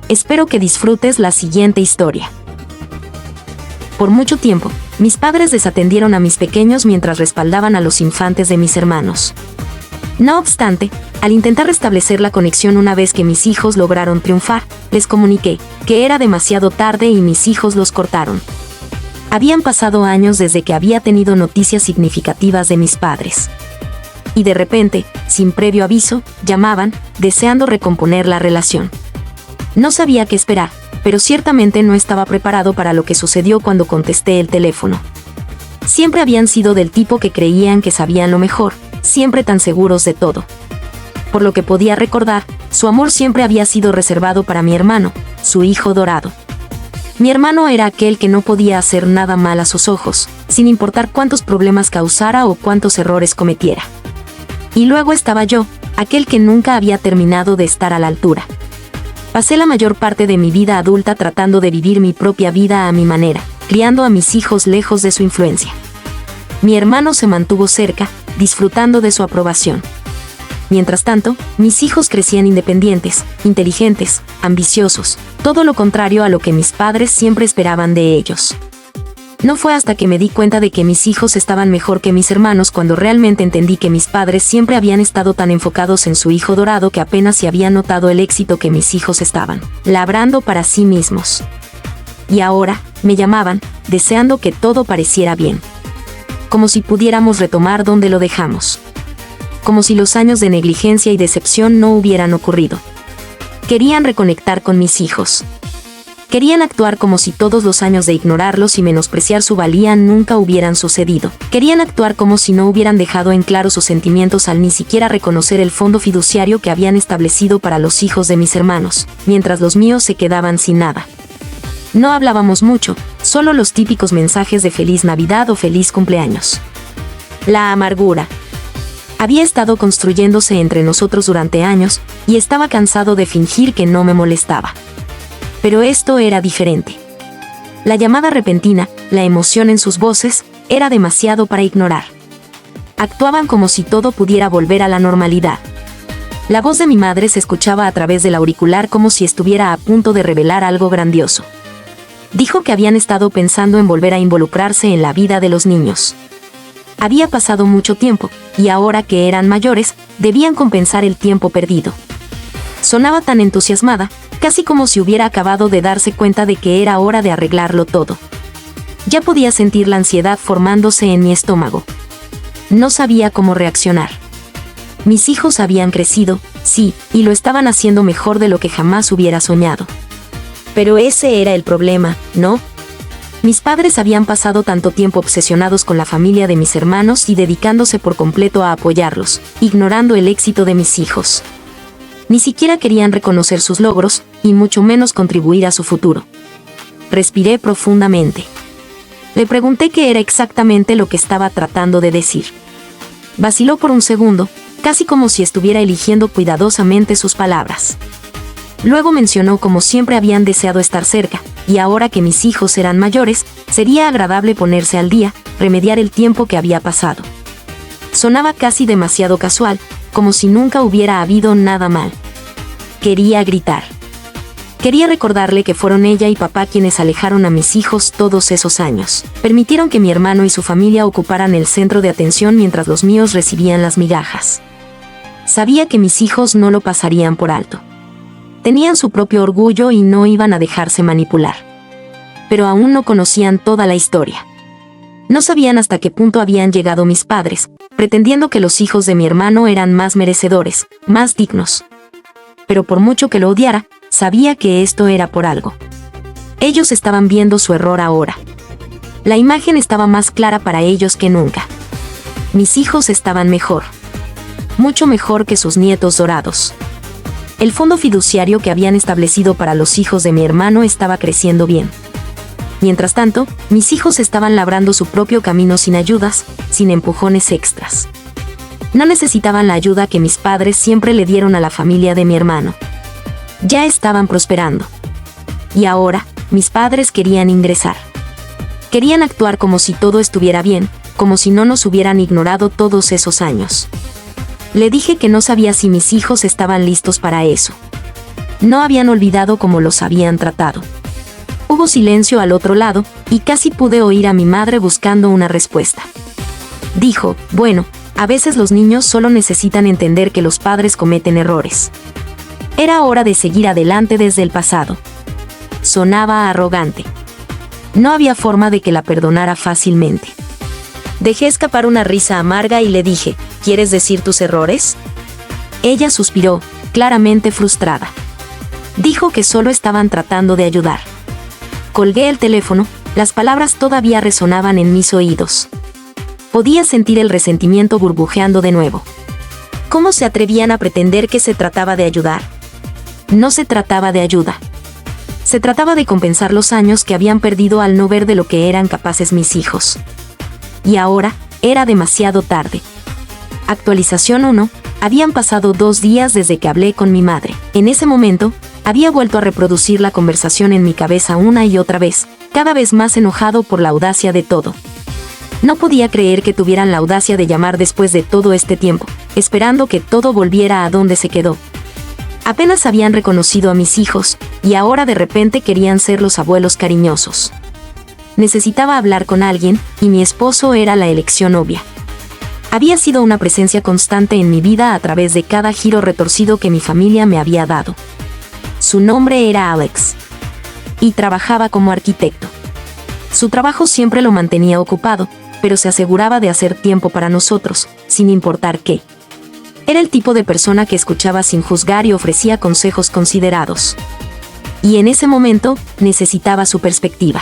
Espero que disfrutes la siguiente historia. Por mucho tiempo, mis padres desatendieron a mis pequeños mientras respaldaban a los infantes de mis hermanos. No obstante, al intentar restablecer la conexión una vez que mis hijos lograron triunfar, les comuniqué que era demasiado tarde y mis hijos los cortaron. Habían pasado años desde que había tenido noticias significativas de mis padres. Y de repente, sin previo aviso, llamaban, deseando recomponer la relación. No sabía qué esperar, pero ciertamente no estaba preparado para lo que sucedió cuando contesté el teléfono. Siempre habían sido del tipo que creían que sabían lo mejor, siempre tan seguros de todo. Por lo que podía recordar, su amor siempre había sido reservado para mi hermano, su hijo dorado. Mi hermano era aquel que no podía hacer nada mal a sus ojos, sin importar cuántos problemas causara o cuántos errores cometiera. Y luego estaba yo, aquel que nunca había terminado de estar a la altura. Pasé la mayor parte de mi vida adulta tratando de vivir mi propia vida a mi manera, criando a mis hijos lejos de su influencia. Mi hermano se mantuvo cerca, disfrutando de su aprobación. Mientras tanto, mis hijos crecían independientes, inteligentes, ambiciosos, todo lo contrario a lo que mis padres siempre esperaban de ellos. No fue hasta que me di cuenta de que mis hijos estaban mejor que mis hermanos cuando realmente entendí que mis padres siempre habían estado tan enfocados en su hijo dorado que apenas se había notado el éxito que mis hijos estaban labrando para sí mismos. Y ahora, me llamaban, deseando que todo pareciera bien. Como si pudiéramos retomar donde lo dejamos. Como si los años de negligencia y decepción no hubieran ocurrido. Querían reconectar con mis hijos. Querían actuar como si todos los años de ignorarlos y menospreciar su valía nunca hubieran sucedido. Querían actuar como si no hubieran dejado en claro sus sentimientos al ni siquiera reconocer el fondo fiduciario que habían establecido para los hijos de mis hermanos, mientras los míos se quedaban sin nada. No hablábamos mucho, solo los típicos mensajes de Feliz Navidad o Feliz Cumpleaños. La amargura había estado construyéndose entre nosotros durante años, y estaba cansado de fingir que no me molestaba. Pero esto era diferente. La llamada repentina, la emoción en sus voces, era demasiado para ignorar. Actuaban como si todo pudiera volver a la normalidad. La voz de mi madre se escuchaba a través del auricular como si estuviera a punto de revelar algo grandioso. Dijo que habían estado pensando en volver a involucrarse en la vida de los niños. Había pasado mucho tiempo, y ahora que eran mayores, debían compensar el tiempo perdido. Sonaba tan entusiasmada, casi como si hubiera acabado de darse cuenta de que era hora de arreglarlo todo. Ya podía sentir la ansiedad formándose en mi estómago. No sabía cómo reaccionar. Mis hijos habían crecido, sí, y lo estaban haciendo mejor de lo que jamás hubiera soñado. Pero ese era el problema, ¿no? Mis padres habían pasado tanto tiempo obsesionados con la familia de mis hermanos y dedicándose por completo a apoyarlos, ignorando el éxito de mis hijos. Ni siquiera querían reconocer sus logros, y mucho menos contribuir a su futuro. Respiré profundamente. Le pregunté qué era exactamente lo que estaba tratando de decir. Vaciló por un segundo, casi como si estuviera eligiendo cuidadosamente sus palabras. Luego mencionó cómo siempre habían deseado estar cerca, y ahora que mis hijos eran mayores, sería agradable ponerse al día, remediar el tiempo que había pasado. Sonaba casi demasiado casual, como si nunca hubiera habido nada mal. Quería gritar. Quería recordarle que fueron ella y papá quienes alejaron a mis hijos todos esos años. Permitieron que mi hermano y su familia ocuparan el centro de atención mientras los míos recibían las migajas. Sabía que mis hijos no lo pasarían por alto. Tenían su propio orgullo y no iban a dejarse manipular. Pero aún no conocían toda la historia. No sabían hasta qué punto habían llegado mis padres, pretendiendo que los hijos de mi hermano eran más merecedores, más dignos. Pero por mucho que lo odiara, sabía que esto era por algo. Ellos estaban viendo su error ahora. La imagen estaba más clara para ellos que nunca. Mis hijos estaban mejor. Mucho mejor que sus nietos dorados. El fondo fiduciario que habían establecido para los hijos de mi hermano estaba creciendo bien. Mientras tanto, mis hijos estaban labrando su propio camino sin ayudas, sin empujones extras. No necesitaban la ayuda que mis padres siempre le dieron a la familia de mi hermano. Ya estaban prosperando. Y ahora, mis padres querían ingresar. Querían actuar como si todo estuviera bien, como si no nos hubieran ignorado todos esos años. Le dije que no sabía si mis hijos estaban listos para eso. no habían olvidado cómo los habían tratado. Hubo silencio al otro lado, y casi pude oír a mi madre buscando una respuesta. Dijo, bueno, a veces los niños solo necesitan entender que los padres cometen errores. Era hora de seguir adelante desde el pasado. Sonaba arrogante. No había forma de que la perdonara fácilmente. Dejé escapar una risa amarga y le dije, ¿quieres decir tus errores? Ella suspiró, claramente frustrada. Dijo que solo estaban tratando de ayudar. Colgué el teléfono, las palabras todavía resonaban en mis oídos. Podía sentir el resentimiento burbujeando de nuevo. ¿Cómo se atrevían a pretender que se trataba de ayudar? No se trataba de ayuda. Se trataba de compensar los años que habían perdido al no ver de lo que eran capaces mis hijos. Y ahora, era demasiado tarde. Actualización 1. Habían pasado 2 días desde que hablé con mi madre. En ese momento, había vuelto a reproducir la conversación en mi cabeza una y otra vez, cada vez más enojado por la audacia de todo. No podía creer que tuvieran la audacia de llamar después de todo este tiempo, esperando que todo volviera a donde se quedó. Apenas habían reconocido a mis hijos, y ahora de repente querían ser los abuelos cariñosos. Necesitaba hablar con alguien, y mi esposo era la elección obvia. Había sido una presencia constante en mi vida a través de cada giro retorcido que mi familia me había dado. Su nombre era Alex. Y trabajaba como arquitecto. Su trabajo siempre lo mantenía ocupado, pero se aseguraba de hacer tiempo para nosotros, sin importar qué. Era el tipo de persona que escuchaba sin juzgar y ofrecía consejos considerados. Y en ese momento, necesitaba su perspectiva.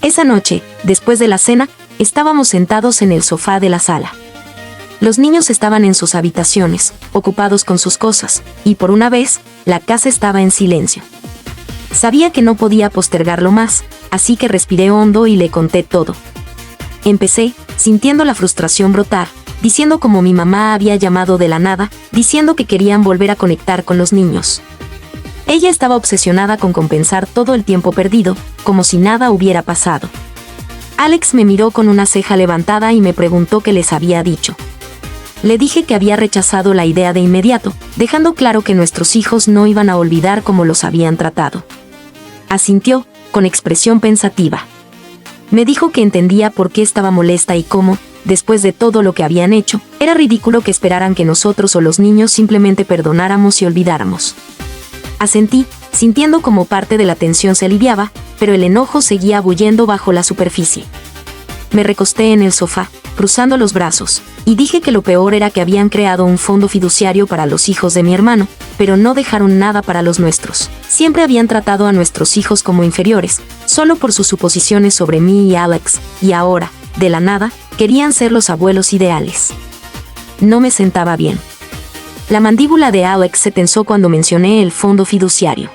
Esa noche, después de la cena, estábamos sentados en el sofá de la sala. Los niños estaban en sus habitaciones, ocupados con sus cosas, y por una vez, la casa estaba en silencio. Sabía que no podía postergarlo más, así que respiré hondo y le conté todo. Empecé, sintiendo la frustración brotar, diciendo cómo mi mamá había llamado de la nada, diciendo que querían volver a conectar con los niños. Ella estaba obsesionada con compensar todo el tiempo perdido, como si nada hubiera pasado. Alex me miró con una ceja levantada y me preguntó qué les había dicho. Le dije que había rechazado la idea de inmediato, dejando claro que nuestros hijos no iban a olvidar cómo los habían tratado. Asintió, con expresión pensativa. Me dijo que entendía por qué estaba molesta y cómo, después de todo lo que habían hecho, era ridículo que esperaran que nosotros o los niños simplemente perdonáramos y olvidáramos. Asentí, sintiendo como parte de la tensión se aliviaba, pero el enojo seguía bullendo bajo la superficie. Me recosté en el sofá, cruzando los brazos, y dije que lo peor era que habían creado un fondo fiduciario para los hijos de mi hermano, pero no dejaron nada para los nuestros. Siempre habían tratado a nuestros hijos como inferiores, solo por sus suposiciones sobre mí y Alex, y ahora, de la nada, querían ser los abuelos ideales. No me sentaba bien. La mandíbula de Alex se tensó cuando mencioné el fondo fiduciario.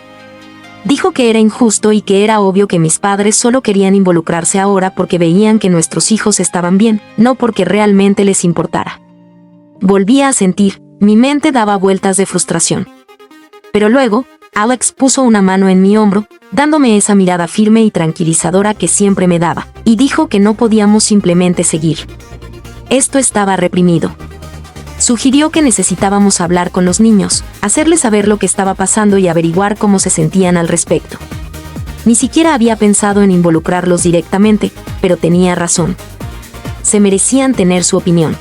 Dijo que era injusto y que era obvio que mis padres solo querían involucrarse ahora porque veían que nuestros hijos estaban bien, no porque realmente les importara. Volvía a sentir, mi mente daba vueltas de frustración. Pero luego, Alex puso una mano en mi hombro, dándome esa mirada firme y tranquilizadora que siempre me daba, y dijo que no podíamos simplemente seguir. Esto estaba reprimido. Sugirió que necesitábamos hablar con los niños, hacerles saber lo que estaba pasando y averiguar cómo se sentían al respecto. Ni siquiera había pensado en involucrarlos directamente, pero tenía razón. Se merecían tener su opinión.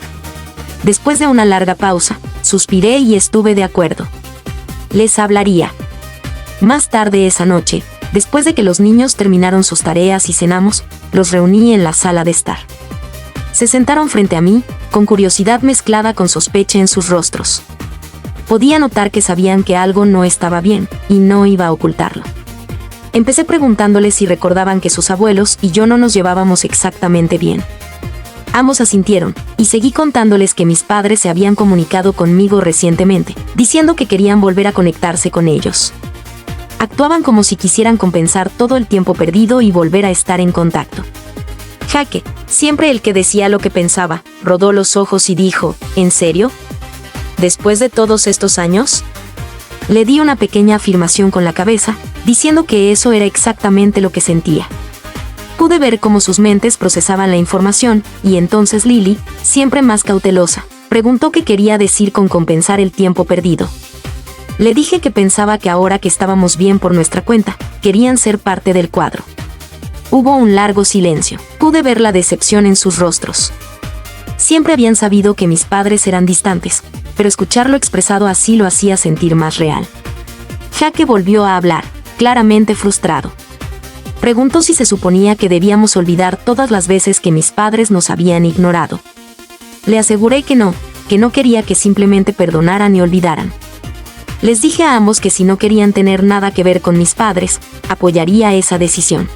Después de una larga pausa, suspiré y estuve de acuerdo. Les hablaría. Más tarde esa noche, después de que los niños terminaron sus tareas y cenamos, los reuní en la sala de estar. Se sentaron frente a mí, con curiosidad mezclada con sospecha en sus rostros. Podía notar que sabían que algo no estaba bien, y no iba a ocultarlo. Empecé preguntándoles si recordaban que sus abuelos y yo no nos llevábamos exactamente bien. Ambos asintieron, y seguí contándoles que mis padres se habían comunicado conmigo recientemente, diciendo que querían volver a conectarse con ellos. Actuaban como si quisieran compensar todo el tiempo perdido y volver a estar en contacto. Jaque, siempre el que decía lo que pensaba, rodó los ojos y dijo, ¿en serio? ¿Después de todos estos años? Le di una pequeña afirmación con la cabeza, diciendo que eso era exactamente lo que sentía. Pude ver cómo sus mentes procesaban la información, y entonces Lily, siempre más cautelosa, preguntó qué quería decir con compensar el tiempo perdido. Le dije que pensaba que ahora que estábamos bien por nuestra cuenta, querían ser parte del cuadro. Hubo un largo silencio. Pude ver la decepción en sus rostros. Siempre habían sabido que mis padres eran distantes, pero escucharlo expresado así lo hacía sentir más real. Jake volvió a hablar, claramente frustrado. Preguntó si se suponía que debíamos olvidar todas las veces que mis padres nos habían ignorado. Le aseguré que no quería que simplemente perdonaran y olvidaran. Les dije a ambos que si no querían tener nada que ver con mis padres, apoyaría esa decisión.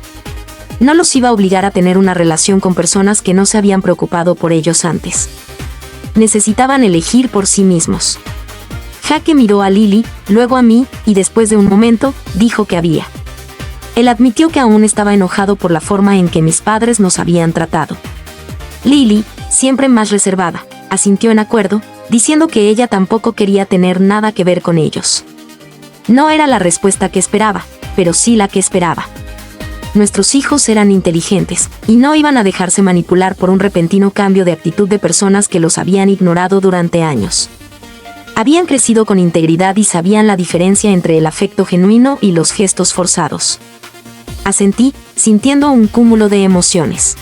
No los iba a obligar a tener una relación con personas que no se habían preocupado por ellos antes. Necesitaban elegir por sí mismos. Jake miró a Lily, luego a mí, y después de un momento, dijo que había. Él admitió que aún estaba enojado por la forma en que mis padres nos habían tratado. Lily, siempre más reservada, asintió en acuerdo, diciendo que ella tampoco quería tener nada que ver con ellos. No era la respuesta que esperaba, pero sí la que esperaba. Nuestros hijos eran inteligentes, y no iban a dejarse manipular por un repentino cambio de actitud de personas que los habían ignorado durante años. Habían crecido con integridad y sabían la diferencia entre el afecto genuino y los gestos forzados. Asentí, sintiendo un cúmulo de emociones.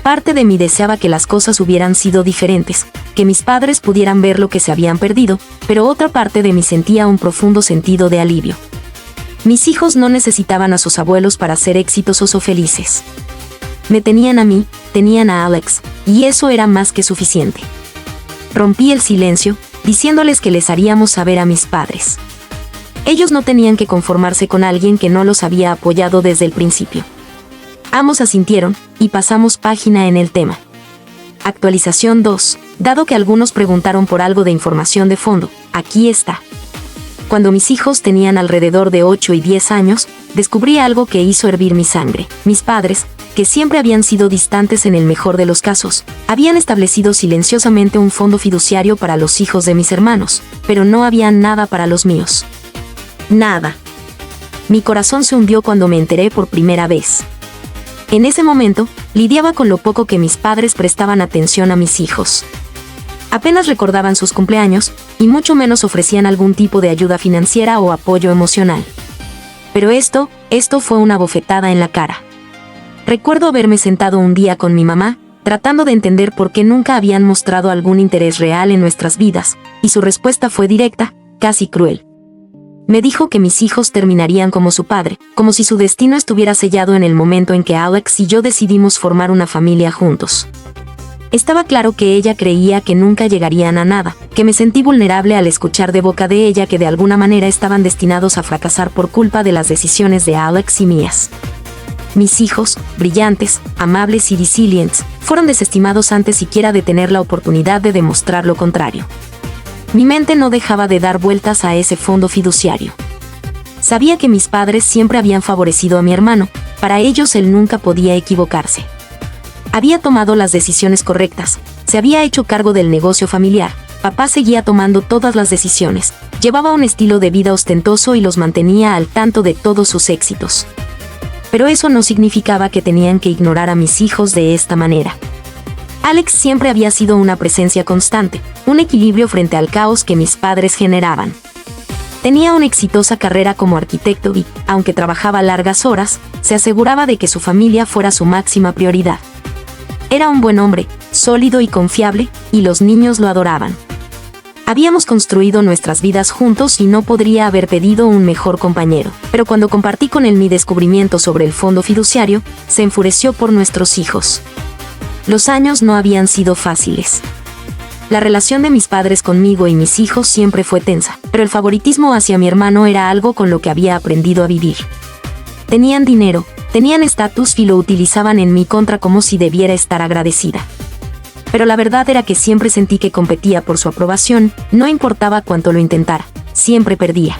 Parte de mí deseaba que las cosas hubieran sido diferentes, que mis padres pudieran ver lo que se habían perdido, pero otra parte de mí sentía un profundo sentido de alivio. Mis hijos no necesitaban a sus abuelos para ser exitosos o felices. Me tenían a mí, tenían a Alex, y eso era más que suficiente. Rompí el silencio, diciéndoles que les haríamos saber a mis padres. Ellos no tenían que conformarse con alguien que no los había apoyado desde el principio. Ambos asintieron, y pasamos página en el tema. Actualización 2. Dado que algunos preguntaron por algo de información de fondo, aquí está. Cuando mis hijos tenían alrededor de 8 y 10 años, descubrí algo que hizo hervir mi sangre. Mis padres, que siempre habían sido distantes en el mejor de los casos, habían establecido silenciosamente un fondo fiduciario para los hijos de mis hermanos, pero no había nada para los míos. Nada. Mi corazón se hundió cuando me enteré por primera vez. En ese momento, lidiaba con lo poco que mis padres prestaban atención a mis hijos. Apenas recordaban sus cumpleaños, y mucho menos ofrecían algún tipo de ayuda financiera o apoyo emocional. Pero esto fue una bofetada en la cara. Recuerdo haberme sentado un día con mi mamá, tratando de entender por qué nunca habían mostrado algún interés real en nuestras vidas, y su respuesta fue directa, casi cruel. Me dijo que mis hijos terminarían como su padre, como si su destino estuviera sellado en el momento en que Alex y yo decidimos formar una familia juntos. Estaba claro que ella creía que nunca llegarían a nada, que me sentí vulnerable al escuchar de boca de ella que de alguna manera estaban destinados a fracasar por culpa de las decisiones de Alex y mías. Mis hijos, brillantes, amables y resilientes, fueron desestimados antes siquiera de tener la oportunidad de demostrar lo contrario. Mi mente no dejaba de dar vueltas a ese fondo fiduciario. Sabía que mis padres siempre habían favorecido a mi hermano, para ellos él nunca podía equivocarse. Había tomado las decisiones correctas, se había hecho cargo del negocio familiar, papá seguía tomando todas las decisiones, llevaba un estilo de vida ostentoso y los mantenía al tanto de todos sus éxitos. Pero eso no significaba que tenían que ignorar a mis hijos de esta manera. Alex siempre había sido una presencia constante, un equilibrio frente al caos que mis padres generaban. Tenía una exitosa carrera como arquitecto y, aunque trabajaba largas horas, se aseguraba de que su familia fuera su máxima prioridad. Era un buen hombre, sólido y confiable, y los niños lo adoraban. Habíamos construido nuestras vidas juntos y no podría haber pedido un mejor compañero, pero cuando compartí con él mi descubrimiento sobre el fondo fiduciario, se enfureció por nuestros hijos. Los años no habían sido fáciles. La relación de mis padres conmigo y mis hijos siempre fue tensa, pero el favoritismo hacia mi hermano era algo con lo que había aprendido a vivir. Tenían dinero, tenían estatus y lo utilizaban en mi contra como si debiera estar agradecida. Pero la verdad era que siempre sentí que competía por su aprobación, no importaba cuánto lo intentara, siempre perdía.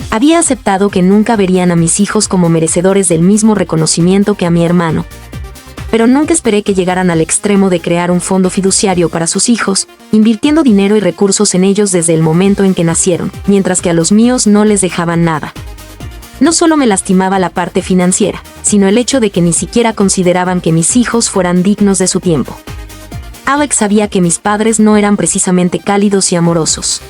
Había aceptado que nunca verían a mis hijos como merecedores del mismo reconocimiento que a mi hermano. Pero nunca esperé que llegaran al extremo de crear un fondo fiduciario para sus hijos, invirtiendo dinero y recursos en ellos desde el momento en que nacieron, mientras que a los míos no les dejaban nada. No solo me lastimaba la parte financiera, sino el hecho de que ni siquiera consideraban que mis hijos fueran dignos de su tiempo. Alex sabía que mis padres no eran precisamente cálidos y amorosos.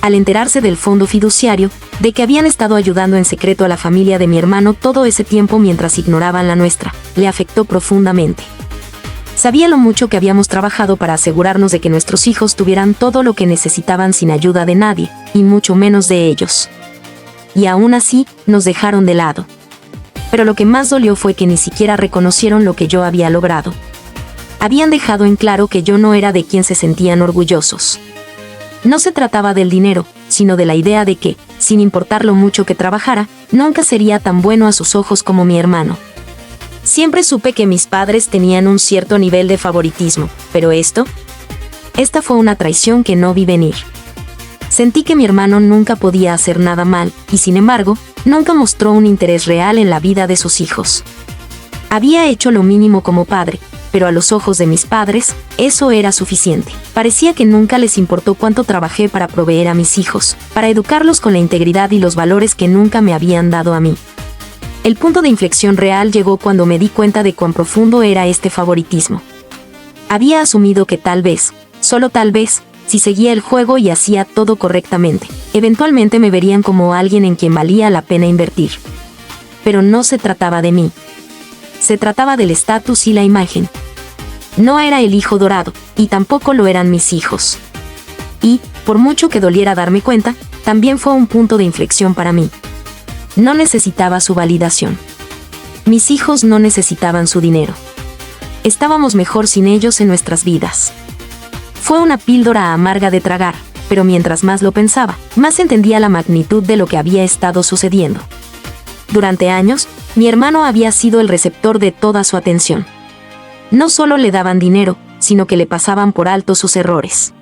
Al enterarse del fondo fiduciario, de que habían estado ayudando en secreto a la familia de mi hermano todo ese tiempo mientras ignoraban la nuestra, le afectó profundamente. Sabía lo mucho que habíamos trabajado para asegurarnos de que nuestros hijos tuvieran todo lo que necesitaban sin ayuda de nadie, y mucho menos de ellos. Y aún así, nos dejaron de lado. Pero lo que más dolió fue que ni siquiera reconocieron lo que yo había logrado. Habían dejado en claro que yo no era de quien se sentían orgullosos. No se trataba del dinero, sino de la idea de que, sin importar lo mucho que trabajara, nunca sería tan bueno a sus ojos como mi hermano. Siempre supe que mis padres tenían un cierto nivel de favoritismo, pero esta fue una traición que no vi venir. Sentí que mi hermano nunca podía hacer nada mal, y sin embargo, nunca mostró un interés real en la vida de sus hijos. Había hecho lo mínimo como padre, pero a los ojos de mis padres, eso era suficiente. Parecía que nunca les importó cuánto trabajé para proveer a mis hijos, para educarlos con la integridad y los valores que nunca me habían dado a mí. El punto de inflexión real llegó cuando me di cuenta de cuán profundo era este favoritismo. Había asumido que tal vez, solo tal vez, si seguía el juego y hacía todo correctamente, eventualmente me verían como alguien en quien valía la pena invertir. Pero no se trataba de mí. Se trataba del estatus y la imagen. No era el hijo dorado, y tampoco lo eran mis hijos. Y, por mucho que doliera darme cuenta, también fue un punto de inflexión para mí. No necesitaba su validación. Mis hijos no necesitaban su dinero. Estábamos mejor sin ellos en nuestras vidas. Fue una píldora amarga de tragar, pero mientras más lo pensaba, más entendía la magnitud de lo que había estado sucediendo. Durante años, mi hermano había sido el receptor de toda su atención. No solo le daban dinero, sino que le pasaban por alto sus errores.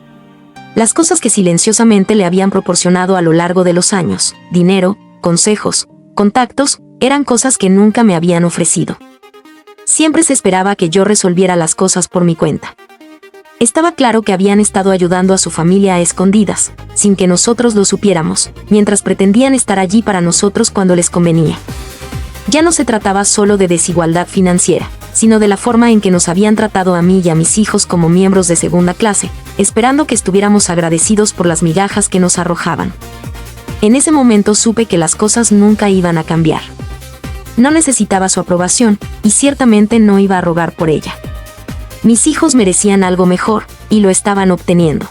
Las cosas que silenciosamente le habían proporcionado a lo largo de los años, dinero, consejos, contactos, eran cosas que nunca me habían ofrecido. Siempre se esperaba que yo resolviera las cosas por mi cuenta. Estaba claro que habían estado ayudando a su familia a escondidas, sin que nosotros lo supiéramos, mientras pretendían estar allí para nosotros cuando les convenía. Ya no se trataba solo de desigualdad financiera, sino de la forma en que nos habían tratado a mí y a mis hijos como miembros de segunda clase, esperando que estuviéramos agradecidos por las migajas que nos arrojaban. En ese momento supe que las cosas nunca iban a cambiar. No necesitaba su aprobación, y ciertamente no iba a rogar por ella. Mis hijos merecían algo mejor, y lo estaban obteniendo.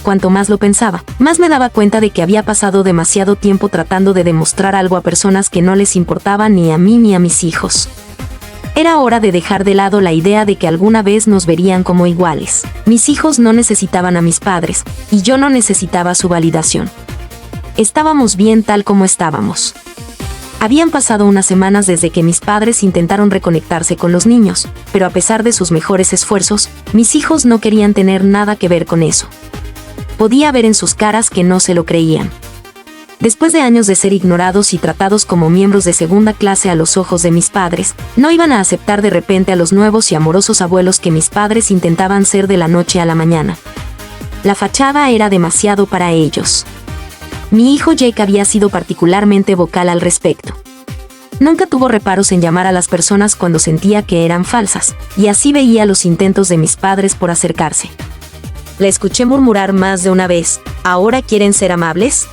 Cuanto más lo pensaba, más me daba cuenta de que había pasado demasiado tiempo tratando de demostrar algo a personas que no les importaba ni a mí ni a mis hijos. Era hora de dejar de lado la idea de que alguna vez nos verían como iguales. Mis hijos no necesitaban a mis padres, y yo no necesitaba su validación. Estábamos bien tal como estábamos. Habían pasado unas semanas desde que mis padres intentaron reconectarse con los niños, pero a pesar de sus mejores esfuerzos, mis hijos no querían tener nada que ver con eso. Podía ver en sus caras que no se lo creían. Después de años de ser ignorados y tratados como miembros de segunda clase a los ojos de mis padres, no iban a aceptar de repente a los nuevos y amorosos abuelos que mis padres intentaban ser de la noche a la mañana. La fachada era demasiado para ellos. Mi hijo Jake había sido particularmente vocal al respecto. Nunca tuvo reparos en llamar a las personas cuando sentía que eran falsas, y así veía los intentos de mis padres por acercarse. La escuché murmurar más de una vez: ¿ahora quieren ser amables?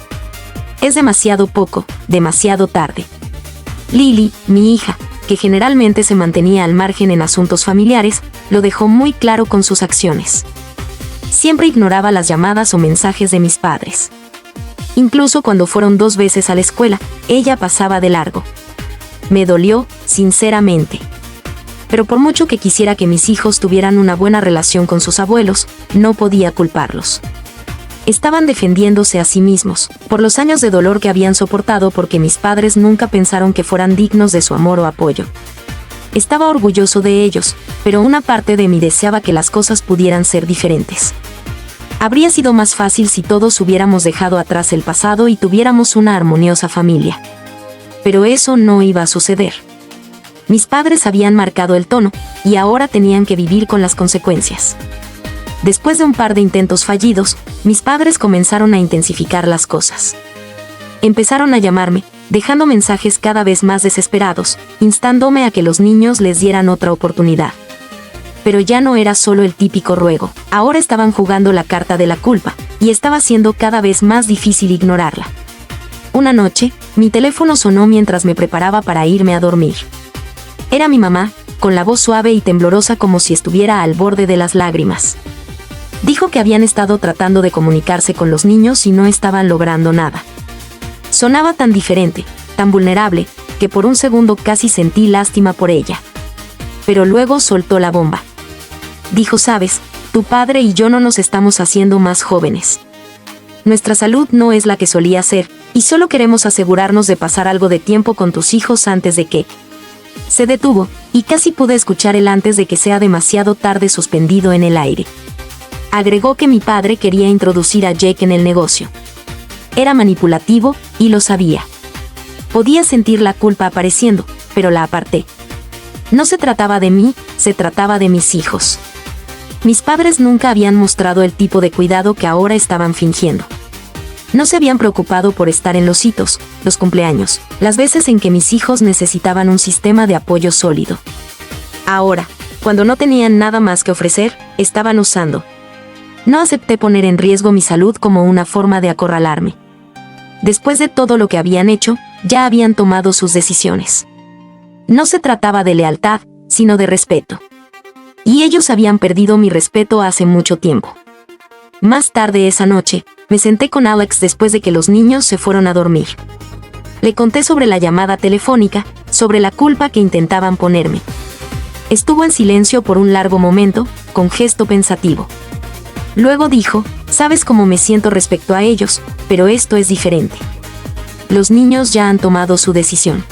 Es demasiado poco, demasiado tarde. Lily, mi hija, que generalmente se mantenía al margen en asuntos familiares, lo dejó muy claro con sus acciones. Siempre ignoraba las llamadas o mensajes de mis padres. Incluso cuando fueron 2 veces a la escuela, ella pasaba de largo. Me dolió, sinceramente. Pero por mucho que quisiera que mis hijos tuvieran una buena relación con sus abuelos, no podía culparlos. Estaban defendiéndose a sí mismos, por los años de dolor que habían soportado porque mis padres nunca pensaron que fueran dignos de su amor o apoyo. Estaba orgulloso de ellos, pero una parte de mí deseaba que las cosas pudieran ser diferentes. Habría sido más fácil si todos hubiéramos dejado atrás el pasado y tuviéramos una armoniosa familia. Pero eso no iba a suceder. Mis padres habían marcado el tono, y ahora tenían que vivir con las consecuencias. Después de un par de intentos fallidos, mis padres comenzaron a intensificar las cosas. Empezaron a llamarme, dejando mensajes cada vez más desesperados, instándome a que los niños les dieran otra oportunidad. Pero ya no era solo el típico ruego, ahora estaban jugando la carta de la culpa, y estaba siendo cada vez más difícil ignorarla. Una noche, mi teléfono sonó mientras me preparaba para irme a dormir. Era mi mamá, con la voz suave y temblorosa como si estuviera al borde de las lágrimas. Dijo que habían estado tratando de comunicarse con los niños y no estaban logrando nada. Sonaba tan diferente, tan vulnerable, que por un segundo casi sentí lástima por ella. Pero luego soltó la bomba. Dijo: sabes, tu padre y yo no nos estamos haciendo más jóvenes. Nuestra salud no es la que solía ser, y solo queremos asegurarnos de pasar algo de tiempo con tus hijos antes de que... Se detuvo, y casi pude escuchar el antes de que sea demasiado tarde suspendido en el aire. Agregó que mi padre quería introducir a Jake en el negocio. Era manipulativo, y lo sabía. Podía sentir la culpa apareciendo, pero la aparté. No se trataba de mí, se trataba de mis hijos. Mis padres nunca habían mostrado el tipo de cuidado que ahora estaban fingiendo. No se habían preocupado por estar en los hitos, los cumpleaños, las veces en que mis hijos necesitaban un sistema de apoyo sólido. Ahora, cuando no tenían nada más que ofrecer, estaban usando. No acepté poner en riesgo mi salud como una forma de acorralarme. Después de todo lo que habían hecho, ya habían tomado sus decisiones. No se trataba de lealtad, sino de respeto. Y ellos habían perdido mi respeto hace mucho tiempo. Más tarde esa noche, me senté con Alex después de que los niños se fueron a dormir. Le conté sobre la llamada telefónica, sobre la culpa que intentaban ponerme. Estuvo en silencio por un largo momento, con gesto pensativo. Luego dijo: sabes cómo me siento respecto a ellos, pero esto es diferente. Los niños ya han tomado su decisión.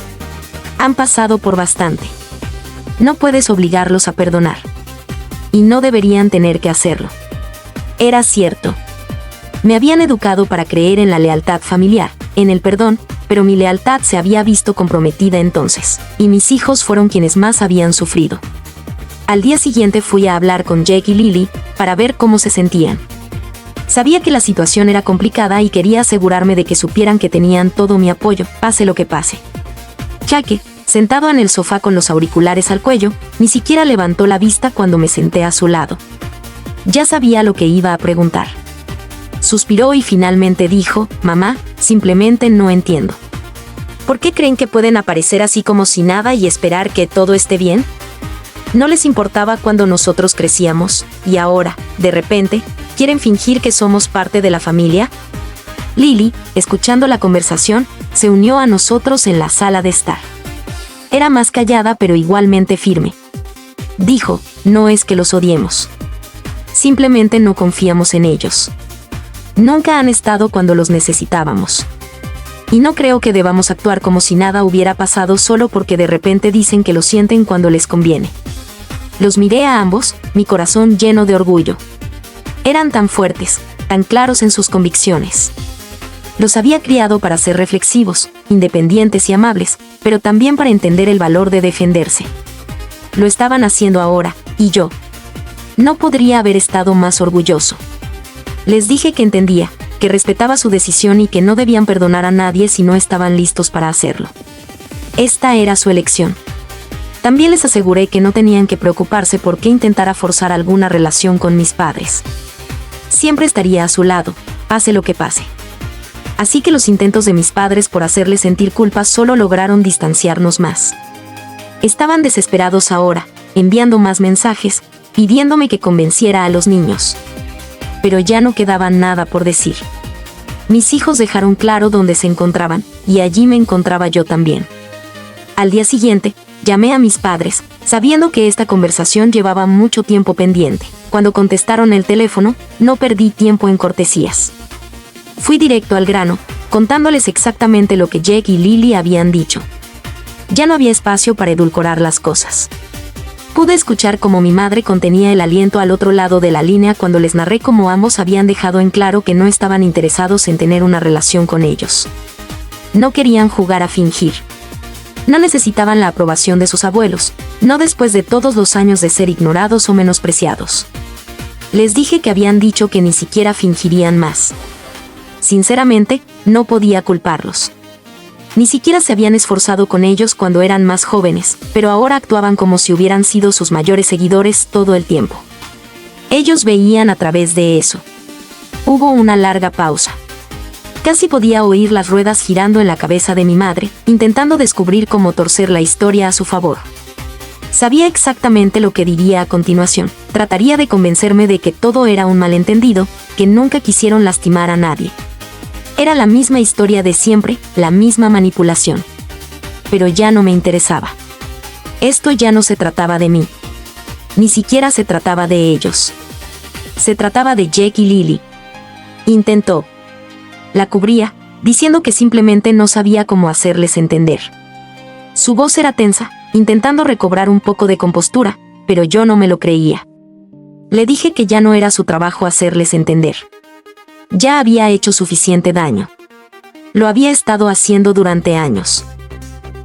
Han pasado por bastante. No puedes obligarlos a perdonar. Y no deberían tener que hacerlo. Era cierto. Me habían educado para creer en la lealtad familiar, en el perdón, pero mi lealtad se había visto comprometida entonces, y mis hijos fueron quienes más habían sufrido. Al día siguiente fui a hablar con Jake y Lily, para ver cómo se sentían. Sabía que la situación era complicada y quería asegurarme de que supieran que tenían todo mi apoyo, pase lo que pase. Jake, sentado en el sofá con los auriculares al cuello, ni siquiera levantó la vista cuando me senté a su lado. Ya sabía lo que iba a preguntar. Suspiró y finalmente dijo: mamá, simplemente no entiendo. ¿Por qué creen que pueden aparecer así como si nada y esperar que todo esté bien? ¿No les importaba cuando nosotros crecíamos, y ahora, de repente, quieren fingir que somos parte de la familia? Lily, escuchando la conversación, se unió a nosotros en la sala de estar. Era más callada pero igualmente firme. Dijo: no es que los odiemos. Simplemente no confiamos en ellos. Nunca han estado cuando los necesitábamos. Y no creo que debamos actuar como si nada hubiera pasado solo porque de repente dicen que lo sienten cuando les conviene. Los miré a ambos, mi corazón lleno de orgullo. Eran tan fuertes, tan claros en sus convicciones. Los había criado para ser reflexivos, independientes y amables, pero también para entender el valor de defenderse. Lo estaban haciendo ahora, y yo no podría haber estado más orgulloso. Les dije que entendía, que respetaba su decisión y que no debían perdonar a nadie si no estaban listos para hacerlo. Esta era su elección. También les aseguré que no tenían que preocuparse por qué intentara forzar alguna relación con mis padres. Siempre estaría a su lado, pase lo que pase. Así que los intentos de mis padres por hacerles sentir culpa solo lograron distanciarnos más. Estaban desesperados ahora, enviando más mensajes, pidiéndome que convenciera a los niños. Pero ya no quedaba nada por decir. Mis hijos dejaron claro dónde se encontraban, y allí me encontraba yo también. Al día siguiente, llamé a mis padres, sabiendo que esta conversación llevaba mucho tiempo pendiente. Cuando contestaron el teléfono, no perdí tiempo en cortesías. Fui directo al grano, contándoles exactamente lo que Jake y Lily habían dicho. Ya no había espacio para edulcorar las cosas. Pude escuchar cómo mi madre contenía el aliento al otro lado de la línea cuando les narré cómo ambos habían dejado en claro que no estaban interesados en tener una relación con ellos. No querían jugar a fingir. No necesitaban la aprobación de sus abuelos, no después de todos los años de ser ignorados o menospreciados. Les dije que habían dicho que ni siquiera fingirían más. Sinceramente, no podía culparlos. Ni siquiera se habían esforzado con ellos cuando eran más jóvenes, pero ahora actuaban como si hubieran sido sus mayores seguidores todo el tiempo. Ellos veían a través de eso. Hubo una larga pausa. Casi podía oír las ruedas girando en la cabeza de mi madre, intentando descubrir cómo torcer la historia a su favor. Sabía exactamente lo que diría a continuación. Trataría de convencerme de que todo era un malentendido, que nunca quisieron lastimar a nadie. Era la misma historia de siempre, la misma manipulación. Pero ya no me interesaba. Esto ya no se trataba de mí. Ni siquiera se trataba de ellos. Se trataba de Jake y Lily. Intentó. La cubría, diciendo que simplemente no sabía cómo hacerles entender. Su voz era tensa, intentando recobrar un poco de compostura, pero yo no me lo creía. Le dije que ya no era su trabajo hacerles entender. Ya había hecho suficiente daño. Lo había estado haciendo durante años.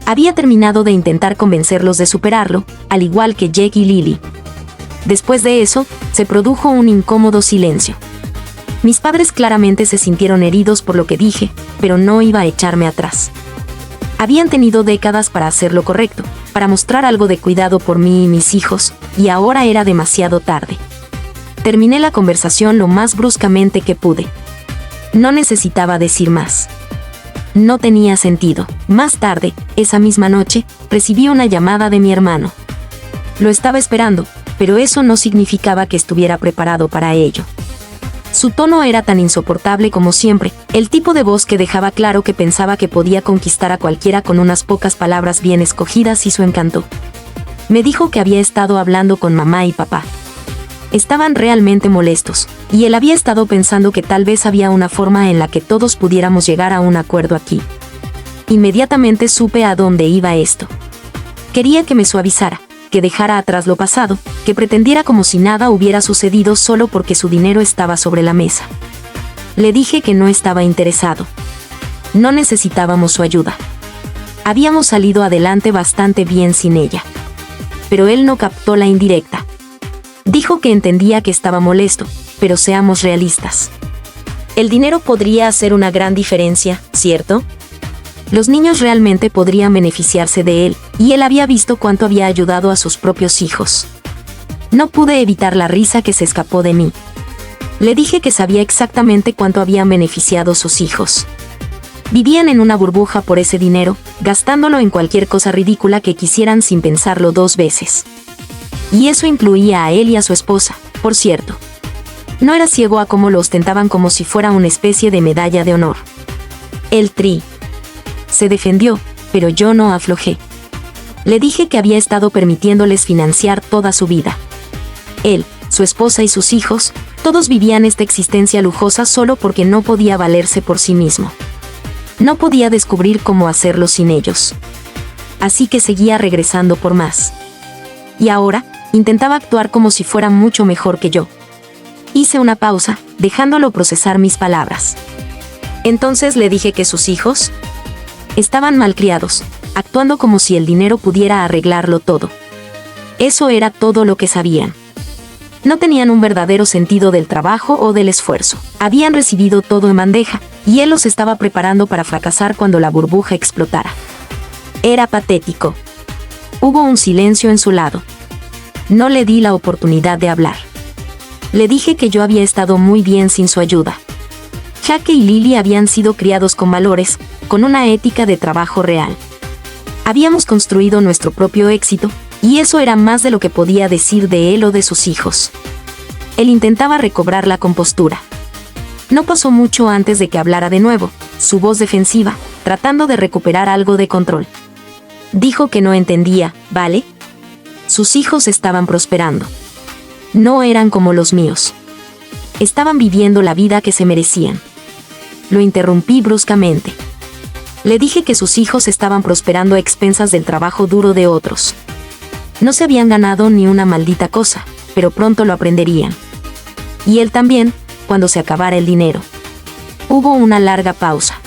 Había terminado de intentar convencerlos de superarlo, al igual que Jake y Lily. Después de eso, se produjo un incómodo silencio. Mis padres claramente se sintieron heridos por lo que dije, pero no iba a echarme atrás. Habían tenido décadas para hacer lo correcto, para mostrar algo de cuidado por mí y mis hijos, y ahora era demasiado tarde. Terminé la conversación lo más bruscamente que pude. No necesitaba decir más. No tenía sentido. Más tarde, esa misma noche, recibí una llamada de mi hermano. Lo estaba esperando, pero eso no significaba que estuviera preparado para ello. Su tono era tan insoportable como siempre, el tipo de voz que dejaba claro que pensaba que podía conquistar a cualquiera con unas pocas palabras bien escogidas y su encanto. Me dijo que había estado hablando con mamá y papá. Estaban realmente molestos, y él había estado pensando que tal vez había una forma en la que todos pudiéramos llegar a un acuerdo aquí. Inmediatamente supe a dónde iba esto. Quería que me suavizara, que dejara atrás lo pasado, que pretendiera como si nada hubiera sucedido solo porque su dinero estaba sobre la mesa. Le dije que no estaba interesado. No necesitábamos su ayuda. Habíamos salido adelante bastante bien sin ella. Pero él no captó la indirecta. Dijo que entendía que estaba molesto, pero seamos realistas. El dinero podría hacer una gran diferencia, ¿cierto? Los niños realmente podrían beneficiarse de él, y él había visto cuánto había ayudado a sus propios hijos. No pude evitar la risa que se escapó de mí. Le dije que sabía exactamente cuánto habían beneficiado sus hijos. Vivían en una burbuja por ese dinero, gastándolo en cualquier cosa ridícula que quisieran sin pensarlo dos veces. Y eso incluía a él y a su esposa, por cierto. No era ciego a cómo lo ostentaban como si fuera una especie de medalla de honor. El Tri se defendió, pero yo no aflojé. Le dije que había estado permitiéndoles financiar toda su vida. Él, su esposa y sus hijos, todos vivían esta existencia lujosa solo porque no podía valerse por sí mismo. No podía descubrir cómo hacerlo sin ellos. Así que seguía regresando por más. Y ahora, intentaba actuar como si fuera mucho mejor que yo. Hice una pausa, dejándolo procesar mis palabras. Entonces le dije que sus hijos estaban malcriados, actuando como si el dinero pudiera arreglarlo todo. Eso era todo lo que sabían. No tenían un verdadero sentido del trabajo o del esfuerzo. Habían recibido todo en bandeja, y él los estaba preparando para fracasar cuando la burbuja explotara. Era patético. Hubo un silencio en su lado. No le di la oportunidad de hablar. Le dije que yo había estado muy bien sin su ayuda. Jake y Lily habían sido criados con valores, con una ética de trabajo real. Habíamos construido nuestro propio éxito, y eso era más de lo que podía decir de él o de sus hijos. Él intentaba recobrar la compostura. No pasó mucho antes de que hablara de nuevo, su voz defensiva, tratando de recuperar algo de control. Dijo que no entendía, ¿vale? Sus hijos estaban prosperando. No eran como los míos. Estaban viviendo la vida que se merecían. Lo interrumpí bruscamente. Le dije que sus hijos estaban prosperando a expensas del trabajo duro de otros. No se habían ganado ni una maldita cosa, pero pronto lo aprenderían. Y él también, cuando se acabara el dinero. Hubo una larga pausa.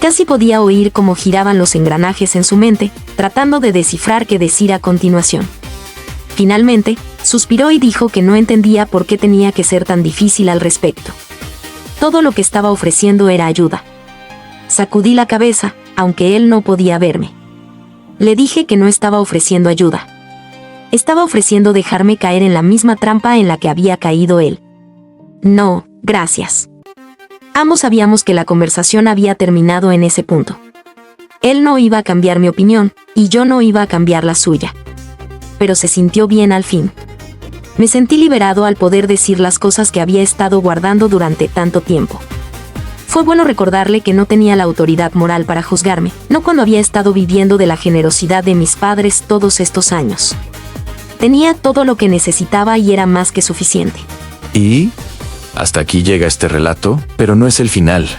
Casi podía oír cómo giraban los engranajes en su mente, tratando de descifrar qué decir a continuación. Finalmente, suspiró y dijo que no entendía por qué tenía que ser tan difícil al respecto. Todo lo que estaba ofreciendo era ayuda. Sacudí la cabeza, aunque él no podía verme. Le dije que no estaba ofreciendo ayuda. Estaba ofreciendo dejarme caer en la misma trampa en la que había caído él. No, gracias. Ambos sabíamos que la conversación había terminado en ese punto. Él no iba a cambiar mi opinión, y yo no iba a cambiar la suya. Pero se sintió bien al fin. Me sentí liberado al poder decir las cosas que había estado guardando durante tanto tiempo. Fue bueno recordarle que no tenía la autoridad moral para juzgarme, no cuando había estado viviendo de la generosidad de mis padres todos estos años. Tenía todo lo que necesitaba y era más que suficiente. ¿Y? Hasta aquí llega este relato, pero no es el final.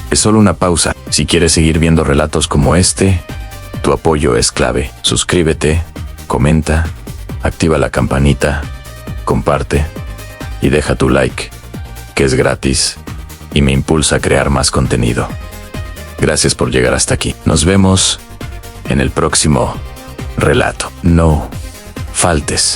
Es solo una pausa. Si quieres seguir viendo relatos como este, tu apoyo es clave. Suscríbete, comenta, activa la campanita, comparte y deja tu like, que es gratis y me impulsa a crear más contenido. Gracias por llegar hasta aquí. Nos vemos en el próximo relato. No faltes.